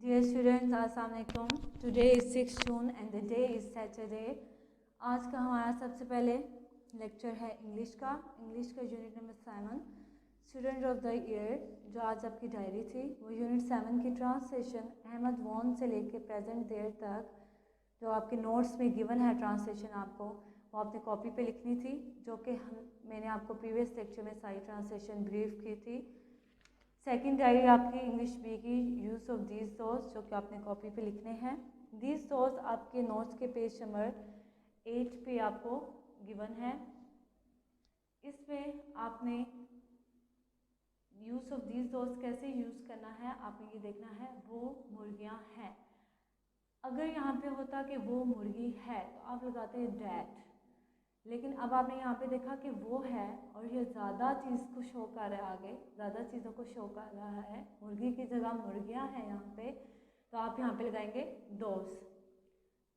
Dear students, अस्सलाम वालेकुम. Today is 6 June and the day is Saturday. आज का हमारा सबसे पहले लेक्चर है इंग्लिश का unit number 7 student of the year. जो आज आपकी डायरी थी वो यूनिट 7 की ट्रांसलेशन अहमद वॉन से लेके प्रेजेंट देर तक जो आपके नोट्स में गिवन है ट्रांसलेशन आपको वो आपने कॉपी पे लिखनी थी, जो कि मैंने आपको प्रीवियस लेक्चर में सारी ट्रांसलेशन ब्रीफ की थी. सेकंड डायरी आपकी इंग्लिश बी की यूज़ ऑफ दीज दोस्त जो कि आपने कॉपी पे लिखने हैं. दीज दोस्त आपके नोट्स के पेज नंबर 8 पे आपको गिवन है. इसमें आपने यूज़ ऑफ दीज दोस्त कैसे यूज़ करना है आपने ये देखना है. वो मुर्गियाँ हैं. अगर यहाँ पे होता कि वो मुर्गी है तो आप लगाते हैं डैट, लेकिन अब आपने यहाँ पे देखा कि वो है और ये ज़्यादा चीज़ को शो कर रहा है, आगे ज़्यादा चीज़ों को शो कर रहा है. मुर्गी की जगह मुर्गियाँ हैं यहाँ पे, तो आप यहाँ पे लगाएंगे दोज.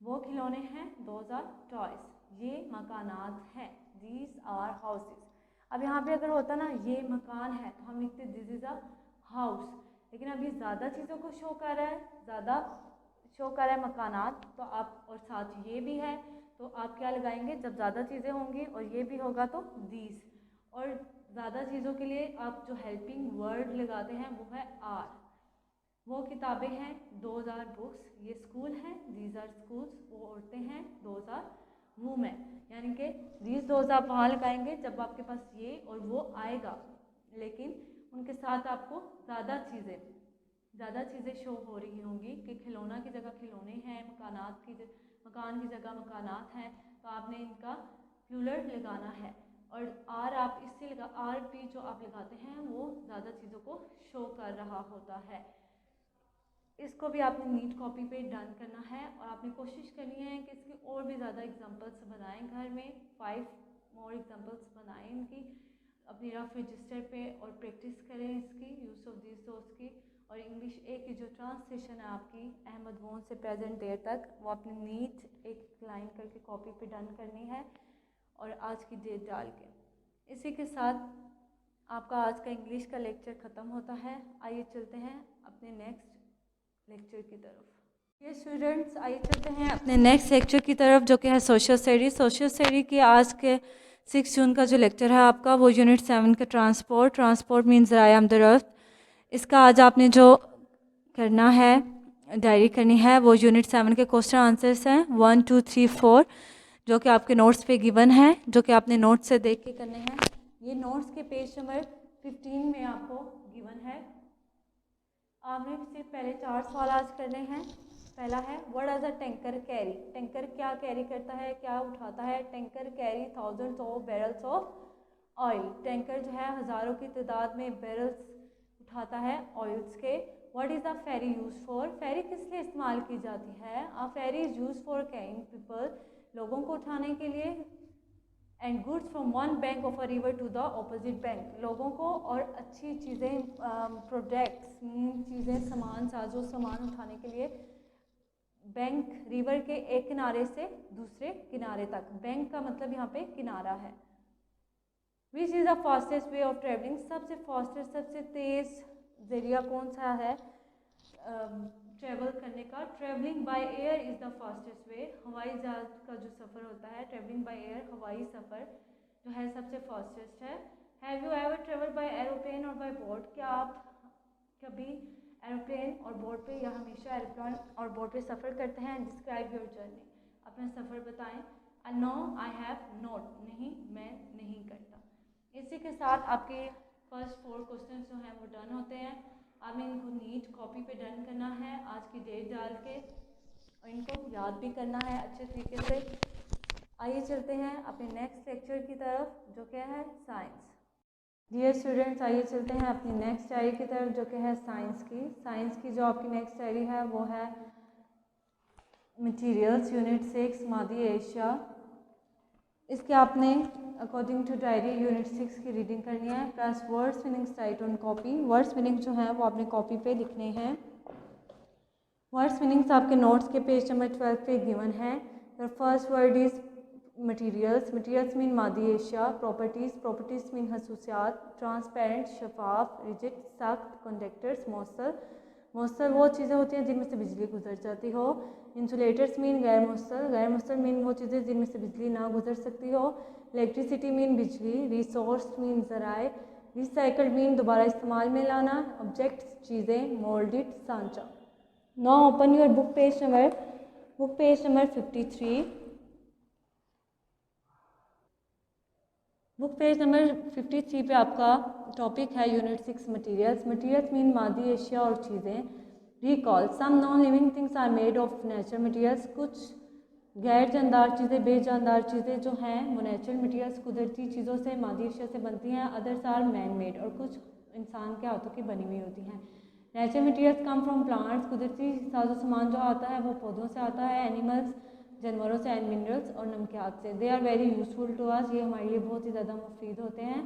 वो खिलौने हैं, दोज आर टॉयज. ये मकानात हैं, दीज आर हाउसेस. अब यहाँ पे अगर होता ना ये मकान है तो हम लिखते दिस इज़ अ हाउस, लेकिन अब ये ज़्यादा चीज़ों को शो कर रहा है, ज़्यादा शो कर रहा है मकानात, तो आप और साथ ये भी है तो आप क्या लगाएंगे. जब ज़्यादा चीज़ें होंगी और ये भी होगा तो दीज. और ज़्यादा चीज़ों के लिए आप जो हेल्पिंग वर्ड लगाते हैं वो है आर. वो किताबें हैं, दोज आर बुक्स. ये स्कूल हैं, दीज आर स्कूल्स. वो औरतें हैं, दोज आर वूमेन. यानी कि दीज दोज आप वहाँ लगाएंगे जब आपके पास ये और वो आएगा, लेकिन उनके साथ आपको ज़्यादा चीज़ें शो हो रही होंगी कि खिलौना की जगह खिलौने हैं, मकान की जगह मकानात हैं, तो आपने इनका प्लूरल लगाना है. और आर आप इससे आर पी जो आप लगाते हैं वो ज़्यादा चीज़ों को शो कर रहा होता है. इसको भी आपने नीट कॉपी पे डन करना है और आपने कोशिश करनी है कि इसके और भी ज़्यादा एग्जांपल्स बनाएं. घर में 5 मोर एग्जांपल्स बनाएं इनकी अपनी रफ रजिस्टर पे और प्रैक्टिस करें इसकी यूज़ ऑफ दिस दोस्त की. और इंग्लिश ए की जो ट्रांसलेशन है आपकी अहमद वॉन से प्रेजेंट देर तक वो आपने नीट एक लाइन करके कॉपी पे डन करनी है और आज की डेट डाल के. इसी के साथ आपका आज का इंग्लिश का लेक्चर ख़त्म होता है. आइए चलते हैं अपने नेक्स्ट लेक्चर की तरफ. ये स्टूडेंट्स आइए चलते हैं अपने नेक्स्ट लेक्चर की तरफ जो कि है सोशल स्टडी की आज के 6 जून का जो लेक्चर है आपका वो यूनिट 7 का ट्रांसपोर्ट मीन्स ज़राए आमद-ओ-रफ्त. इसका आज आपने जो करना है डायरी करनी है वो यूनिट 7 के क्वेश्चन आंसर्स हैं 1 2 3 4 जो कि आपके नोट्स पे गिवन है, जो कि आपने नोट्स से देख के करने हैं. ये नोट्स के पेज नंबर 15 में आपको गिवन है. आपने सिर्फ पहले 4 सवाल आज करने हैं. पहला है what does a tanker carry. Tanker क्या कैरी करता है, क्या उठाता है. Tanker carry thousands of barrels of oil. Tanker जो है हज़ारों की तादाद में बैरल्स उठाता है ऑयल्स के. What is a ferry used for. Ferry किस लिए इस्तेमाल की जाती है. A ferry is used for carrying people, लोगों को उठाने के लिए. And goods from one bank of a river to the opposite bank, लोगों को और अच्छी चीज़ें प्रोडक्ट्स चीज़ें साजो सामान उठाने के लिए बैंक रिवर के एक किनारे से दूसरे किनारे तक. बैंक का मतलब यहाँ पे किनारा है. Which is the fastest way of travelling. सबसे फास्टेस्ट सबसे तेज़ जरिया कौन सा है ट्रेवल करने का. Travelling by air is the fastest way. हवाई जहाज का जो सफ़र होता है ट्रेवलिंग बाय एयर, हवाई सफ़र जो है सबसे फास्टेस्ट है. Have you ever travel by aeroplane और बाय बोट. क्या आप कभी एरोप्लेन और बोट पे या हमेशा एरोप्लेन और बोट पे सफ़र करते हैं. Describe your journey. अपना सफ़र बताएं. No I have not. नहीं मैं नहीं करता. इसी के साथ आपके फर्स्ट 4 क्वेश्चन जो हैं वो डन होते हैं. आपने इनको नीट कॉपी पे डन करना है आज की डेट डाल के और इनको याद भी करना है अच्छे तरीके से. आइए चलते हैं अपने नेक्स्ट लेक्चर की तरफ जो क्या है साइंस. डियर स्टूडेंट्स आइए चलते हैं अपनी नेक्स्ट डायरी की तरफ जो कि है साइंस की जो आपकी नेक्स्ट डायरी है वो है मटीरियल्स यूनिट 6 मादी एशिया. इसके आपने अकॉर्डिंग टू डायरी यूनिट 6 की रीडिंग करनी है. Plus words meanings write on copy. Words meaning जो है वो आपने कॉपी पे लिखने हैं. वर्ड्स मीनिंग्स आपके नोट्स के पेज नंबर 12 पे गिवन है. The first word is materials mean मादी एशिया. प्रॉपर्टीज़ मीन खसूसियात. ट्रांसपेरेंट शफाफ. रिजिड सख्त. कंडक्टर्स मौसल. मौसल वो चीज़ें होती हैं जिनमें से बिजली गुजर जाती हो। इंसुलेटर्स मीन गैर मौसल मीन वो चीज़ें जिनमें से बिजली ना गुजर सकती हो। इलेक्ट्रिसिटी मीन बिजली। रिसोर्स मीन ज़राए। रिसाइकल्ड मीन दोबारा इस्तेमाल में लाना। ऑब्जेक्ट्स चीज़ें। मोल्डेड सांचा। Now open your book page number 53। Book page number 53 पे आपका टॉपिक है यूनिट 6 मटेरियल्स। मटेरियल्स मीन मादी एशिया और चीज़ें। Recall some non living things are made of natural materials. कुछ गैर जानदार चीज़ें, बेजानदार चीज़ें जो हैं वो नेचुरल मटेरियल्स कुदरती चीज़ों से, मादी एशिया से बनती हैं। अदर्स आर मैन मेड और कुछ इंसान के हाथों की बनी हुई होती हैं। Natural materials come from plants. कुदरती साजो सामान जो आता है वो पौधों से आता है। एनिमल्स जानवरों से। एंड मिनरल्स और नमकियात से। They are very useful to us. ये हमारे लिए बहुत ही ज़्यादा मुफीद होते हैं।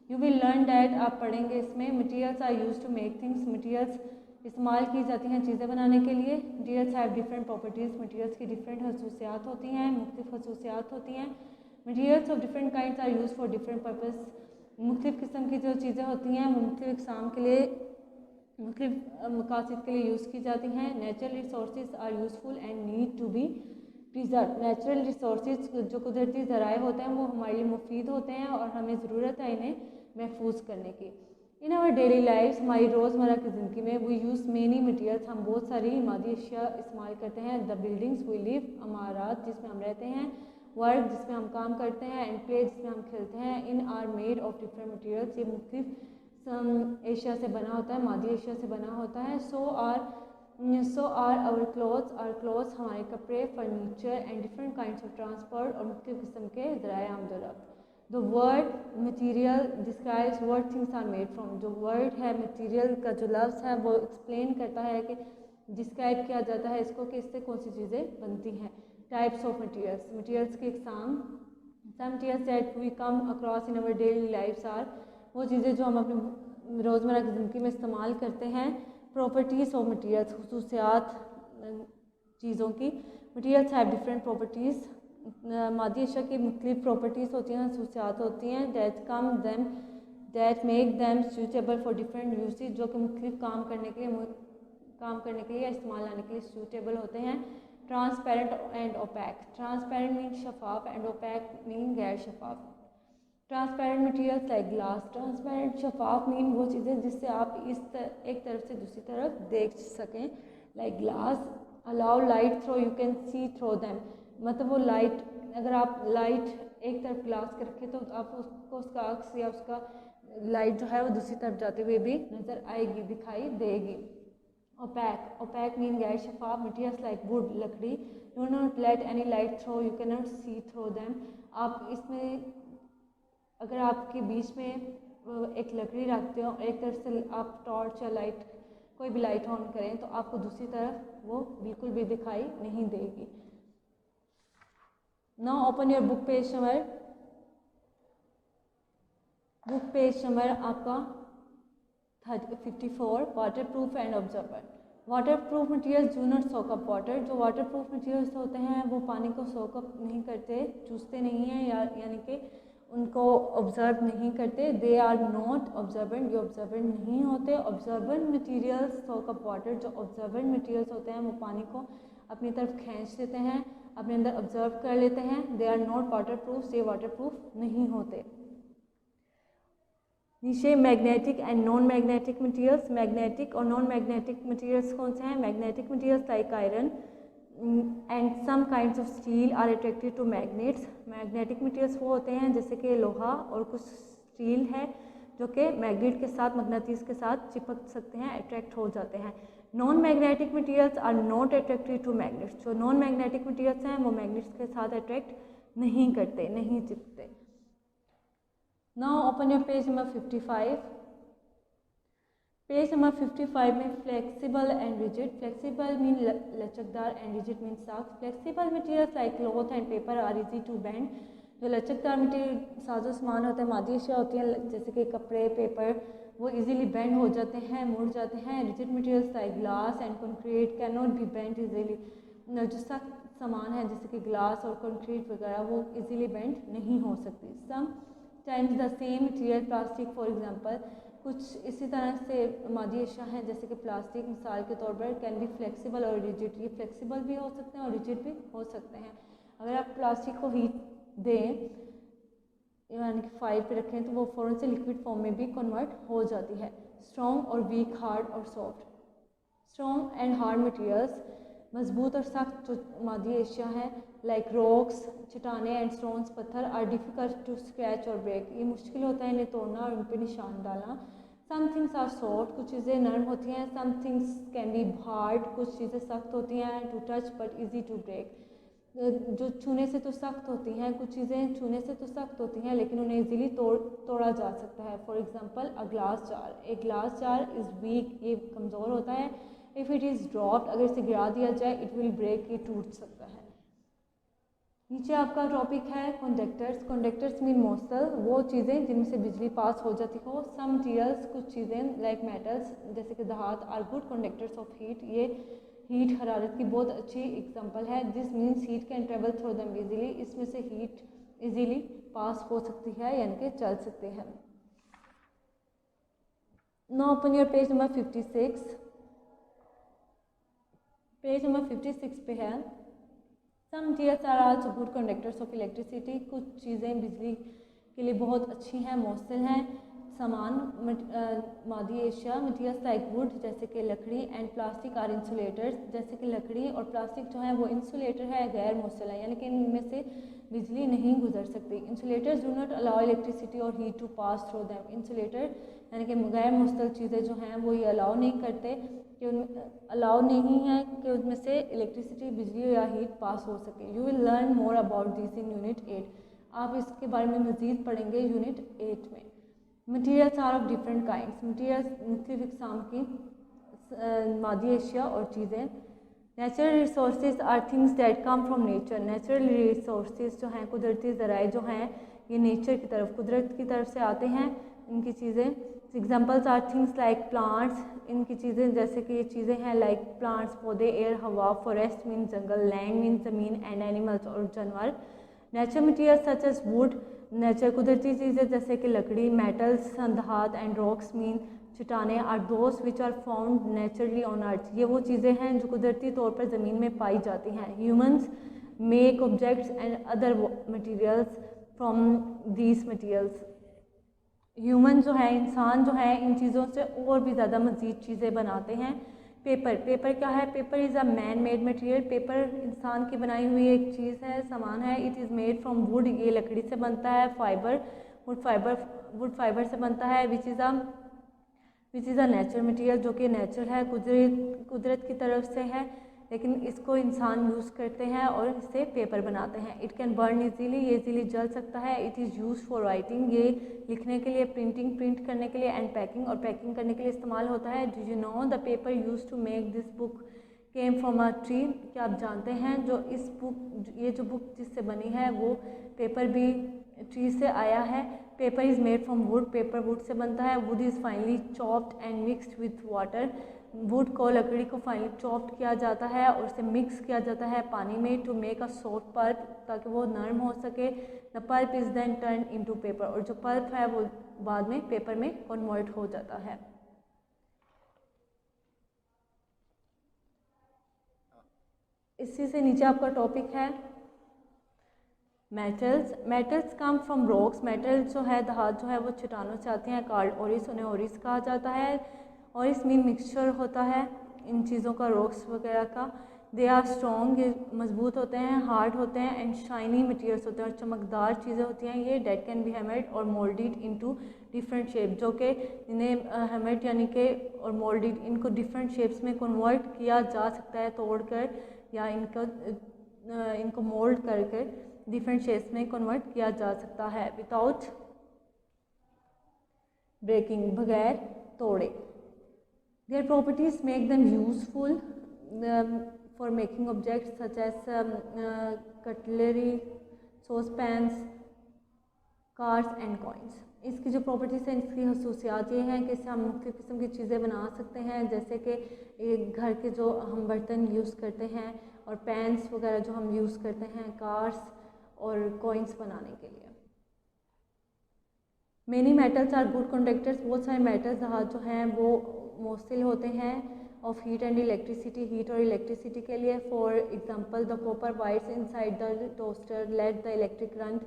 यू विल लर्न डैट आप पढ़ेंगे इसमें। Materials are use to make things. Materials इस्तेमाल की जाती हैं चीज़ें बनाने के लिए। Materials have different properties. Materials की डिफरेंट खसूसियात होती हैं, मुख्तलिफ खसूसियात होती हैं। Materials of different kinds are use for different purpose. मुख्तलिफ किस्म की जो चीज़ें होती हैं वो मुख्तलिफ इक़साम के लिए, मुख्तलिफ मकासद के लिए यूज़ की जाती हैं। Natural resources are useful and need to be preserve. Natural resources जो कुदरती ज़राए होते हैं वो हमारे लिए मुफीद होते हैं और हमें ज़रूरत है इन्हें महफूज करने की। इन आवर डेली लाइफ हमारी रोज़मर्रा की ज़िंदगी में वी यूज़ मेनी मटीरियल्स। हम बहुत सारी मादी अशिया इस्तेमाल करते हैं। द बिल्डिंग्स वी लिव, अमारात जिसमें हम रहते हैं। वर्क जिसमें हम काम करते हैं। एंड प्ले जिसमें हम खेलते हैं। इन are made of different materials. ये मुख्तलिफ एशिया से बना होता है, मादी एशिया से बना होता है। सो आर आवर क्लोथ्स हमारे कपड़े, furniture and different kinds of transport और मुख्तलिफ किस्म के ज़राए आमदोरफ्त। The word material describes what things are made from. जो वर्ड है मटीरियल का जो लफ्ज़ है वो एक्सप्लेन करता है कि डिस्क्राइब किया जाता है इसको कि इससे कौन सी चीज़ें बनती हैं। टाइप्स ऑफ मटीरियल्स, मटीरियल्स के इकसाम। Some materials that we come across in our daily lifes are, वो चीज़ें जो हम अपनी रोज़मर्रा की ज़िंदगी में इस्तेमाल करते हैं। प्रॉपर्टीज़ ऑफ मटीरियल्स, खुसूसियात चीज़ों की। Materials have different properties. मादी अशिया की मुख्तलिफ प्रॉपर्टीज़ होती हैं, खसूसियात होती हैं। That make them suitable for different usage, जो कि मुख्तलिफ काम करने के लिए या इस्तेमाल लाने के लिए सूटेबल होते हैं। Transparent and opaque. Transparent mean शफाफ एंड ओपैक मीन गैर शफाफ। Transparent materials like glass. Transparent शफाफ मीन वो चीज़ें जिससे आप एक तरफ से दूसरी तरफ देख सकें। Like glass allow light through, you can see through them. मतलब वो लाइट, अगर आप लाइट एक तरफ ग्लास के रखें तो आप उसका अक्स या उसका लाइट जो है वो दूसरी तरफ जाते हुए भी नज़र आएगी, दिखाई देगी। ओपैक मीन गैर शफाफ। मटीरियल्स लाइक वुड लकड़ी। Do not let any light through, you can not see through them. आप इसमें अगर आपके बीच में एक लकड़ी रखते हो, एक तरफ से आप टॉर्च या लाइट कोई भी लाइट ऑन करें तो आपको दूसरी तरफ वो बिल्कुल भी दिखाई नहीं देगी। Now open your book page number आपका 54। Water proof and observer. Water proof materials do not soak up water. जो वाटर प्रूफ मटीरियल्स होते हैं वो पानी को सोक अप नहीं करते, चूसते नहीं हैं, यानी कि उनको ऑब्जर्व नहीं करते। दे आर नॉट ऑब्जर्वेंट, ये ऑब्जर्वेंट नहीं होते। ऑब्जर्वेंट मटीरियल्स सोक अप वाटर। जो ऑब्जर्वेंट मटीरियल्स होते हैं वो पानी को अपनी तरफ खींच लेते हैं, अपने अंदर ऑब्जर्व कर लेते हैं। They are not water proof, ये वाटर प्रूफ नहीं होते। नीचे magnetic and non magnetic materials. Magnetic और नॉन मैग्नेटिक मटीरियल्स कौन से हैं? Magnetic materials like iron and some kinds of steel are attracted to magnets. Magnetic materials वो होते हैं जैसे कि लोहा और कुछ स्टील है जो कि मैग्नेट के साथ, मगनातीस के साथ चिपक सकते हैं, अट्रैक्ट हो जाते हैं। Non magnetic materials are not attracted to magnets. जो नॉन मैग्नेटिक मटीरियल्स हैं वो मैग्नेट्स के साथ अट्रैक्ट नहीं करते, नहीं चिपकते। Now open your page number 55। Page number 55 में flexible and rigid. Flexible mean लचकदार एंड रिजिड मीन सख्त। Flexible materials like cloth and paper are easy to bend. जो लचकदार मटीरियल साजो सामान होते हैं, मादी अशिया होती हैं जैसे कि कपड़े, पेपर, वो इजीली बेंड हो जाते हैं, मुड़ जाते हैं। Rigid materials like glass and concrete can not be bend easily. जो सख्त सामान है जैसे कि ग्लास और कंक्रीट वगैरह वो इजीली बेंड नहीं हो सकती। Sometimes the same material, plastic for example, कुछ इसी तरह से मादी अशिया हैं जैसे कि प्लास्टिक, मिसाल के तौर पर कैन बी फ्लेक्सिबल और रिजिड। ये फ्लेक्सिबल भी हो सकते हैं और रिजिड भी हो सकते हैं। अगर आप प्लास्टिक को हीट दें यानी कि फायर पे रखें तो वो फ़ौरन से लिक्विड फॉर्म में भी कन्वर्ट हो जाती है। स्ट्रॉन्ग और वीक, हार्ड और soft. Strong and hard materials, मजबूत और सख्त जो मादी एशिया हैं लाइक रॉक्स, चट्टाने एंड स्टोन्स, पत्थर आर डिफ़िकल्ट टू स्क्रैच और ब्रेक। ये मुश्किल होता है इन्हें तोड़ना और उन पर निशान डालना। सम थिंग्स आर सॉफ्ट, कुछ चीज़ें नरम होती हैं। Some things can be hard, कुछ चीज़ें सख्त होती हैं। To touch but easy to break, जो छूने से तो सख्त होती हैं, कुछ चीज़ें छूने से तो सख्त होती हैं लेकिन उन्हें इजीली तोड़ा जा सकता है। For example a glass jar, a glass jar is week, ये कमज़ोर होता है। इफ़ इट इज़ ड्रॉप्ड, अगर इसे गिरा दिया जाए, इट विल ब्रेक, ये टूट सकता है। नीचे आपका टॉपिक है कंडक्टर्स। कंडक्टर्स मीन मौसल, वो चीज़ें जिनमें से बिजली पास हो जाती हो। सम मटीरियल्स, कुछ चीज़ें लाइक मेटल्स जैसे कि धात are good conductors of heat, ये हीट हरारत की बहुत अच्छी एग्जांपल है। This means heat can travel through them easily, इसमें से हीट इजीली पास हो सकती है यानी कि चल सकते हैं। Now open your page number 56। Page number 56 पे है some materials are also good conductors of electricity, कुछ चीज़ें बिजली के लिए बहुत अच्छी हैं, मौसल हैं। सामान मादी एशिया, मटीरियल्स लाइक वुड जैसे कि लकड़ी एंड प्लास्टिक आर इंसुलेटर्स, जैसे कि लकड़ी और प्लास्टिक जो है वो इंसुलेटर है, गैर मौसल है यानी कि इनमें से बिजली नहीं गुजर सकती। Insulators do not allow electricity और heat to pass through them, insulator यानी कि गैर मौसल चीज़ें जो हैं वो ये अलाउ नहीं करते कि अलाउ नहीं है कि उनमें से इलेक्ट्रिसिटी, बिजली या हीट पास हो सके। You will learn more about this in unit 8, आप इसके बारे में मज़ीद पढ़ेंगे यूनिट 8 में। Materials are of different kinds, materials मुख्तलिफ इक़साम की मादी अशिया और चीज़ें। Natural resources are things that come from nature, natural resources जो हैं, कुदरती ज़राए जो हैं, ये नेचर की तरफ, कुदरत की तरफ से आते हैं इनकी चीज़ें। Examples are things like plants, इनकी चीज़ें जैसे कि ये चीज़ें हैं लाइक प्लांट्स पौधे, एयर हवा, फॉरेस्ट मीन जंगल, लैंड मीन ज़मीन एंड एनिमल्स और जानवर। Natural materials such as wood, nature कुदरती चीज़ें जैसे कि लकड़ी, मेटल्स, धात एंड रॉक्स मीन चट्टाने are those which are found naturally on earth, ये वो चीज़ें हैं जो कुदरती तौर पर ज़मीन में पाई जाती हैं। Humans make objects and other materials from these materials, human जो है, इंसान जो है, इन चीज़ों से और भी ज़्यादा मज़ीद चीज़ें बनाते हैं। पेपर, पेपर क्या है? Paper is a man made material, paper इंसान की बनाई हुई एक चीज़ है, सामान है। It is made from would, ये लकड़ी से बनता है। फाइबर, वुड फाइबर से बनता है। Which is a natural material, जो कि नेचुरल है, कुदरत की तरफ से है, लेकिन इसको इंसान यूज़ करते हैं और इससे पेपर बनाते हैं। इट कैन बर्न इजीली, ये इजीली जल सकता है। It is used for writing, ये लिखने के लिए, प्रिंटिंग, प्रिंट करने के लिए, एंड पैकिंग और पैकिंग करने के लिए इस्तेमाल होता है। Do you know the paper use to make this book came from a tree, क्या आप जानते हैं जो इस बुक, ये जो बुक जिससे बनी है वो पेपर भी ट्री से आया है। Paper is made from would, paper would say बनता है। Would is finally chopped and mixed with water, would को, लकड़ी को फाइनली चॉप्ड किया जाता है और उसे मिक्स किया जाता है पानी में to make a soft pulp, ताकि वो नरम हो सके। The pulp is then turn into paper, और जो पल्प है वो बाद में पेपर में कन्वर्ट हो जाता है। इसी से नीचे आपका टॉपिक है metals. Metals come from rocks, metal जो है, धात जो है वो चट्टानों से आते हैं। कार्ड ओरिस, उन्हें ओरिस कहा जाता है। ओरिस मीन मिक्सचर होता है इन चीज़ों का, रॉक्स वगैरह का। दे आर स्ट्रॉन्ग, ये मजबूत होते हैं। हार्ड होते हैं एंड शाइनी मटीरियल्स होते हैं, और चमकदार चीज़ें होती हैं ये। डेट कैन बी हैमर्ड और मोल्डेड इनटू डिफरेंट शेप, जो कि इन्हें हैमर्ड यानी कि और मोल्डेड, इनको डिफरेंट शेप्स में कन्वर्ट किया जा सकता है, तोड़कर या इनको मोल्ड करके डिफरेंट शेप्स में कन्वर्ट किया जा सकता है। विदाउट ब्रेकिंग, बगैर तोड़े। Their properties make them useful for making objects such as cutlery, saucepans, cars and coins. इसकी जो प्रॉपर्टीज़ हैं, इसकी खसूसियात ये हैं कि इससे हम मुख्तलिफ़ किस्म की चीज़ें बना सकते हैं, जैसे कि घर के जो हम बर्तन यूज़ करते हैं, और पैंस वगैरह जो हम यूज़ करते हैं, कार्स और कॉइन्स बनाने के लिए। Many metals are good conductors, बहुत सारे मेटल्स जो हैं वो मोस्टिल होते हैं of heat and electricity, heat और इलेक्ट्रिसिटी के लिए। For example the copper wires inside the toaster let the electric current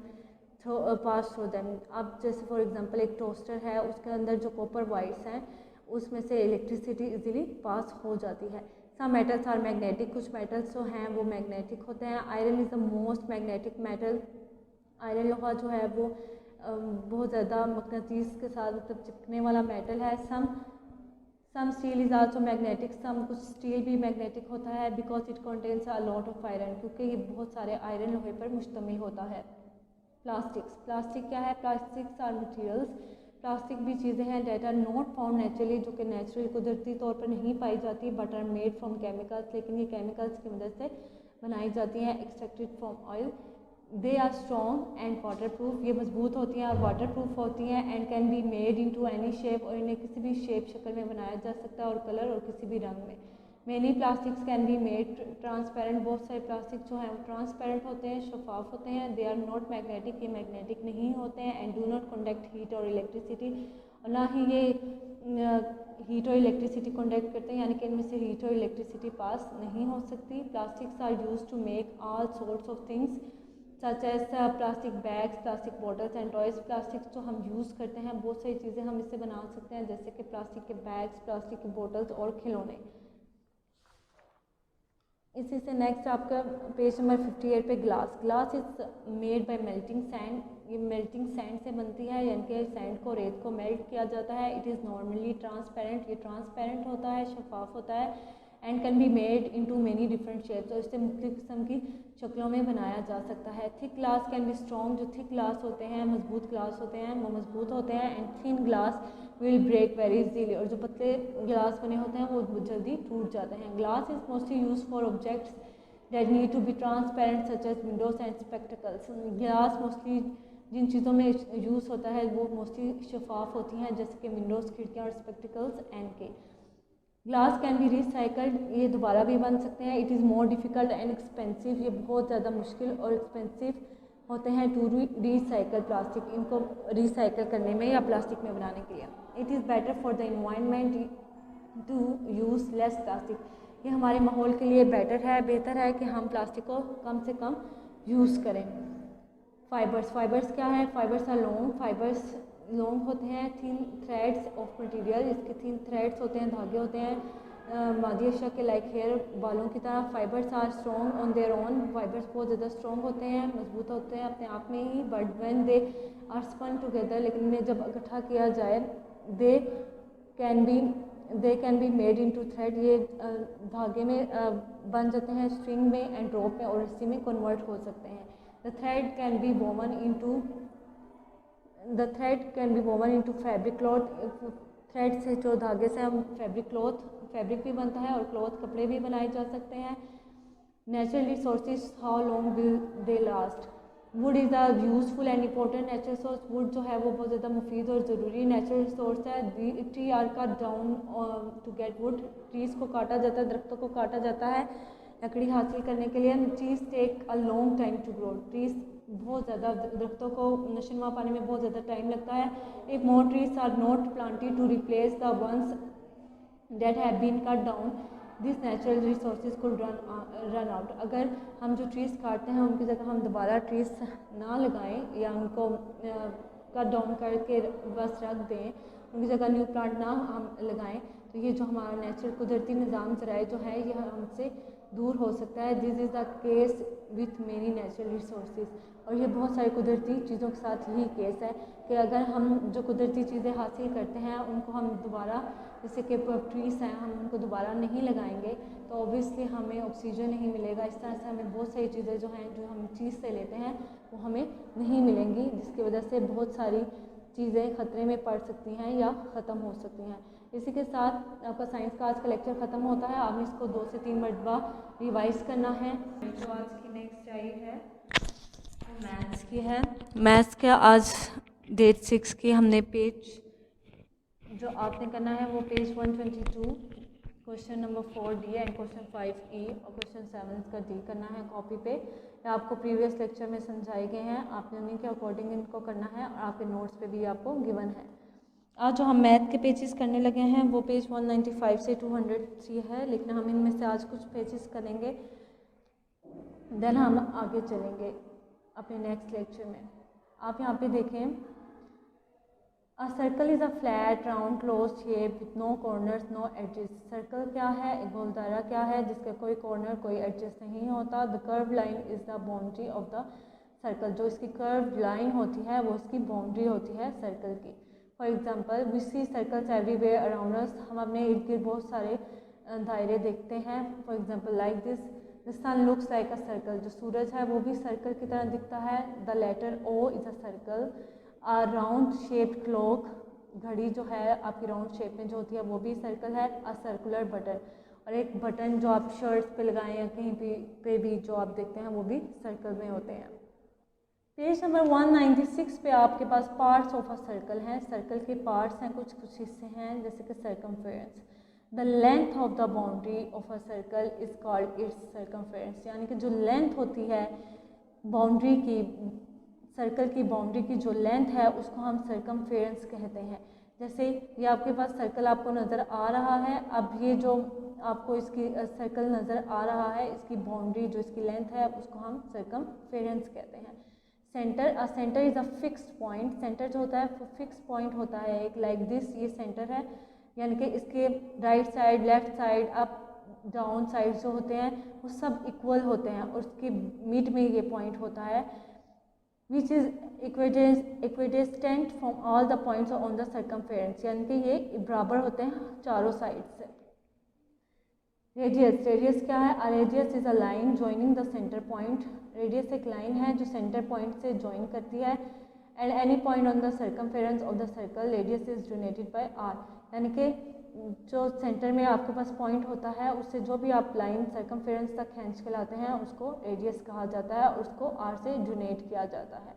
pass through them. अब जैसे फॉर एग्जांपल एक टोस्टर है, उसके अंदर जो कॉपर वायर्स हैं उसमें से इलेक्ट्रिसिटी इजीली पास हो जाती है। सम मेटल्स आर मैग्नेटिक, कुछ मेटल्स जो हैं वो मैग्नेटिक होते हैं। Iron is the most magnetic metal, iron लोहा जो है वो बहुत ज़्यादा मकनातीस के साथ मतलब चिपकने वाला मेटल है। सम स्टील इज़ आल्सो मैग्नेटिक, सम कुछ स्टील भी मैग्नेटिक होता है because it contains a lot of iron, क्योंकि ये बहुत सारे आयरन लोहे पर मुश्तमिल होता है। प्लास्टिक्स, प्लास्टिक क्या है? प्लास्टिक्स आर मटीरियल्स, प्लास्टिक भी चीज़ें हैं that are not found naturally, जो कि नेचुरली कुदरती तौर पर नहीं पाई जाती, but are made from chemicals, लेकिन ये केमिकल्स की मदद से बनाई जाती हैं। Extracted from oil, they are strong and water proof, ये मजबूत होती हैं और वाटर प्रूफ होती हैं। And can be made into any shape, और इन्हें किसी भी शेप शक्ल में बनाया जा सकता है और कलर और किसी भी रंग में। Many plastics can be made transparent, बहुत सारे प्लास्टिक जो हैं वो ट्रांसपेरेंट होते हैं, शफाफ होते हैं। दे आर नॉट मैग्नेटिक, ये मैग्नेटिक नहीं होते हैं। And do not conduct heat और इलेक्ट्रिसिटी, और ना ही ये हीट और इलेक्ट्रिसिटी कंडक्ट करते हैं, यानी कि इनमें से हीट और इलेक्ट्रिसिटी पास नहीं हो सकती। Plastics are use to make all sorts of things such as plastic bags, plastic bottles and toys. Plastic जो हम यूज़ करते हैं बहुत सारी चीज़ें हम इससे बना सकते हैं, जैसे कि प्लास्टिक के बैग्स, प्लास्टिक की बॉटल्स और खिलौने। इसी से नेक्स्ट आपका पेज नंबर 58 पे glass. Glass is made by melting sand, ये मेल्टिंग सैंड से बनती है, यानी कि सैंड को, रेत को मेल्ट किया जाता है। इट इज़ नॉर्मली ट्रांसपेरेंट, ये ट्रांसपेरेंट होता है, शफाफ होता है। And can be made into many different shapes, और इससे मुख्तलिफ किस्म की शक्लों में बनाया जा सकता है। Thick glass can be strong, जो थिक ग्लास होते हैं, मजबूत ग्लास होते हैं, वो मजबूत होते हैं। And thin glass will break very easily, और जो पतले ग्लास बने होते हैं वो जल्दी टूट जाते हैं। Glass is mostly use for objects that need to be transparent such as windows and spectacles. Glass mostly जिन चीज़ों में यूज़ होता है वो मोस्टली शफाफ होती हैं, जैसे कि विंडोज़, खिड़कियाँ और स्पेक्टिकल्स एंड के। ग्लास कैन बी रिसाइकल्ड, ये दोबारा भी बन सकते हैं। It is more difficult and expensive, ये बहुत ज़्यादा मुश्किल और एक्सपेंसिव होते हैं टू रिसाइकल प्लास्टिक, इनको रिसाइकल करने में या प्लास्टिक में बनाने के लिए। It is better for the environment to use less plastic, ये हमारे माहौल के लिए बेहतर है कि हम प्लास्टिक को कम से कम यूज़ करें। फाइबर्स, फाइबर्स क्या है? Fibres are long, fibres long होते हैं। थिन थ्रेड्स ऑफ मटेरियल, इसके थिन थ्रेड्स होते हैं, धागे होते हैं मादी अशिया के, लाइक हेयर, बालों की तरह। Fibres are strong on their own, fibres बहुत ज़्यादा स्ट्रॉन्ग होते हैं, मजबूत होते हैं अपने आप में ही। But when they are spun together, लेकिन इन्हें जब इकट्ठा किया जाए, they can be made into thread, ये धागे में बन जाते हैं, स्ट्रिंग में एंड ड्रॉप में और रस्सी में कन्वर्ट हो सकते हैं। The thread can be woven into fabric cloth, thread से, जो धागे से हम फैब्रिक भी बनता है और क्लॉथ, कपड़े भी बनाए जा सकते हैं। Natural resources, how long will they last? Wood is a useful and important natural source, wood जो है वो बहुत ज़्यादा मुफीद और ज़रूरी नेचुरल सोर्स है। Tree are cut down to get wood, trees को काटा जाता है, दरख्तों को काटा जाता है लकड़ी हासिल करने के लिए। Trees take a long time to grow, trees बहुत ज़्यादा, दरख्तों को नशोनुमा पाने में बहुत ज़्यादा टाइम लगता है। If more trees are not planted to replace the ones that have been cut down, this natural resources को रन आउट, अगर हम जो ट्रीज़ काटते हैं उनकी जगह हम दोबारा ट्रीज़ ना लगाएं या उनको कट डाउन करके बस रख दें, उनकी जगह न्यू प्लांट ना हम लगाएं, तो ये जो हमारा नेचुरल कुदरती निज़ाम ज़राए जो है ये हमसे दूर हो सकता है। This is the case with many natural resources, और ये बहुत सारी कुदरती चीज़ों के साथ यही केस है कि अगर हम जो कुदरती चीज़ें हासिल करते हैं उनको हम दोबारा, जैसे कि ट्रीज़ हैं, हम उनको दोबारा नहीं लगाएंगे तो ऑब्वियसली हमें ऑक्सीजन नहीं मिलेगा। इस तरह से हमें बहुत सारी चीज़ें जो हैं, जो हम चीज़ से लेते हैं वो हमें नहीं मिलेंगी, जिसकी वजह से बहुत सारी चीज़ें ख़तरे में पड़ सकती हैं या ख़त्म हो सकती हैं। इसी के साथ आपका साइंस का आज का लेक्चर ख़त्म होता है। आपने इसको 2 से 3 मरतबा रिवाइज़ करना है। जो आज की नेक्स्ट आई है वो मैथ्स की है। मैथ्स के आज डेट 6 की हमने पेज जो आपने करना है वो page 122 question number 4 D and question 5 ई और क्वेश्चन 7 का डी करना है कॉपी पे। ये आपको प्रीवियस लेक्चर में समझाए गए हैं, आपने उन्हीं के अकॉर्डिंग इनको करना है और आपके नोट्स पे भी आपको गिवन है। आज जो हम मैथ के पेजेस करने लगे हैं वो पेज 195 से 203 है, लेकिन हम इनमें से आज कुछ पेजेस करेंगे, देन हम आगे चलेंगे अपने नेक्स्ट लेक्चर में। आप यहाँ पे देखें, a circle is a flat round close shape with no corners no edges. Circle क्या है, एक गोल दायरा क्या है जिसका कोई कॉर्नर कोई एडजस्ट नहीं होता। The curve line is the boundary of the circle. जो इसकी कर्व लाइन होती है वो इसकी बाउंड्री होती है सर्कल की। For example we see circles everywhere around us. हम अपने इर्द गिर्द बहुत सारे दायरे देखते हैं। For example like this, the sun looks like a circle. जो सूरज है वो भी सर्कल की तरह दिखता है। The letter O is a circle. Round shaped clock, घड़ी जो है आपकी राउंड शेप में जो होती है वो भी सर्कल है। अ सर्कुलर बटन, और एक बटन जो आप शर्ट्स पे लगाएं या कहीं पे भी जो आप देखते हैं वो भी सर्कल में होते हैं। पेज नंबर 196 पे आपके पास पार्ट्स ऑफ अ सर्कल हैं। सर्कल के पार्ट्स हैं, कुछ कुछ हिस्से हैं, जैसे कि circumference. The length of the boundary of a circle is called its circumference. यानी कि जो लेंथ होती है बाउंड्री की, सर्कल की बाउंड्री की जो लेंथ है उसको हम सर्कमफेरेंस कहते हैं। जैसे ये आपके पास सर्कल आपको नज़र आ रहा है, अब ये जो आपको इसकी सर्कल नज़र आ रहा है, इसकी बाउंड्री जो इसकी लेंथ है उसको हम सर्कमफेरेंस कहते हैं। Centre is a fixed point. Centre जो होता है फिक्स पॉइंट होता है एक, लाइक दिस, ये सेंटर है, यानी कि इसके right side left side up down side जो होते हैं वो सब इक्वल होते हैं और उसके मिड में ये पॉइंट होता है which is equidistant from all the points on the circumference. यानी कि ये बराबर होते हैं चारों साइड से। रेडियस क्या है? A radius is a line joining the centre point. Radius एक लाइन है जो सेंटर पॉइंट से जॉइन करती है। And any point on the circumference of the circle radius is denoted by R. यानी कि जो सेंटर में आपके पास पॉइंट होता है उससे जो भी आप लाइन सर्कमफेरेंस तक खींच के लाते हैं उसको रेडियस कहा जाता है और उसको आर से डिनोट किया जाता है।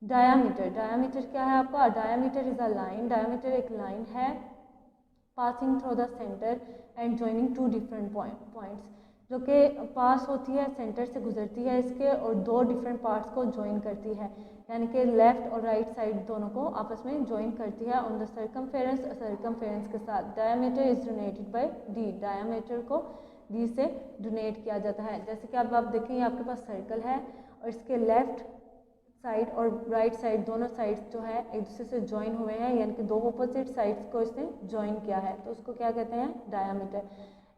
डायामीटर क्या है आपका? Diameter is a line. Diameter एक लाइन है passing through the centre and joining two different points, जो कि पास होती है, सेंटर से गुजरती है इसके और दो डिफरेंट पार्ट्स को ज्वाइन करती है, यानी कि लेफ़्ट और राइट साइड दोनों को आपस में ज्वाइन करती है ऑन द सर्कमफेरेंस के साथ। Diameter is donated bye D. Diameter को डी से डोनेट किया जाता है। जैसे कि अब आप देखें आपके पास सर्कल है और इसके लेफ्ट साइड और राइट साइड दोनों साइड्स जो है एक दूसरे से ज्वाइन हुए हैं, यानी कि दो अपोजिट साइड्स को इसने ज्वाइन किया है, तो उसको क्या कहते हैं? डायामीटर।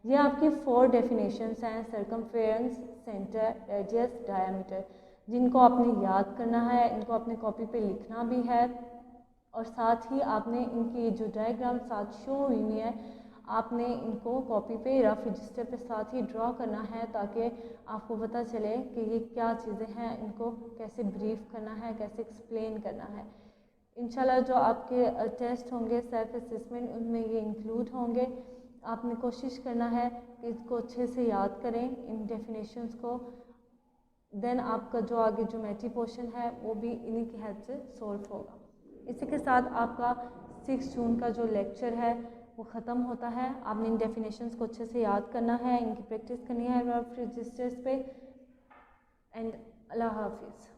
ये आपकी 4 डेफिनेशंस हैं, सर्कमफेरेंस, सेंटर, रेडियस, डायामीटर, जिनको आपने याद करना है, इनको अपने कॉपी पे लिखना भी है और साथ ही आपने इनकी जो डायग्राम साथ शो हुई है आपने इनको कॉपी पे रफ रजिस्टर पे साथ ही ड्रॉ करना है, ताकि आपको पता चले कि ये क्या चीज़ें हैं, इनको कैसे ब्रीफ करना है, कैसे एक्सप्लेन करना है। इंशाल्लाह जो आपके टेस्ट होंगे सेल्फ असेसमेंट उनमें ये इंक्लूड होंगे। आपने कोशिश करना है कि इसको अच्छे से याद करें इन डेफिनेशंस को, देन आपका जो आगे ज्योमेट्री पोर्शन है वो भी इन्हीं की हेल्प से सॉल्व होगा। इसी के साथ आपका 6 जून का जो लेक्चर है वो ख़त्म होता है। आपने इन डेफिनेशंस को अच्छे से याद करना है, इनकी प्रैक्टिस करनी है रफ रजिस्टर्स पे। एंड अल्लाह हाफिज़।